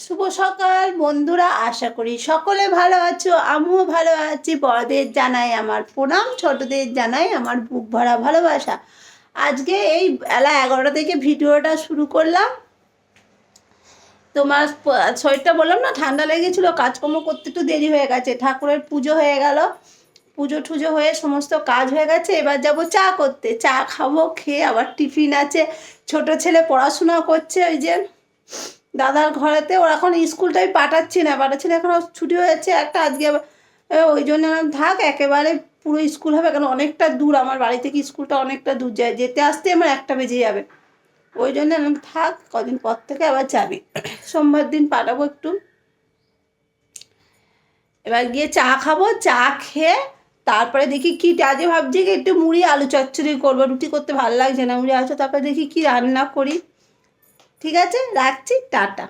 শুভ সকাল বন্ধুরা, আশা করি সকলে ভালো আছো। আমিও ভালো আছি। বড়দের জানাই আমার প্রণাম, ছোটদের জানাই আমার বুক ভরা ভালোবাসা। আজকে এই বেলা 11টা থেকে ভিডিওটা শুরু করলাম। তোমার শরীরটা বললাম না ঠান্ডা লেগেছিলো, কাজকর্ম করতে একটু দেরি হয়ে গেছে। ঠাকুরের পুজো হয়ে গেল, পুজো টুজো হয়ে সমস্ত কাজ হয়ে গেছে। এবার যাব চা করতে, চা খাবো, খেয়ে আবার টিফিন আছে। ছোট ছেলে পড়াশোনা করছে ওই যে দাদার ঘরেতে। ওর এখন স্কুলটাই পাঠাচ্ছি না, এখন ছুটি হয়েছে একটা আজকে। ওই জন্য থাক, একেবারে পুরো স্কুল হবে কেন, অনেকটা দূর আমার বাড়ি থেকে স্কুলটা, অনেকটা দূর যায়, যেতে আসতে আমার 1টা বেজে যাবে। ওই জন্য থাক, কদিন পর থেকে আবার যাবি, সোমবার দিন পাঠাবো একটু। এবার গিয়ে চা খাবো, চা খেয়ে তারপরে দেখি কি, আজকে ভাবছি কি একটু মুড়ি আলু চচ্চড়ি করবো, রুটি করতে ভালো লাগছে না, মুড়ি আলু। তারপরে দেখি কি রান্না করি। ঠিক আছে, রাখছি, টাটা।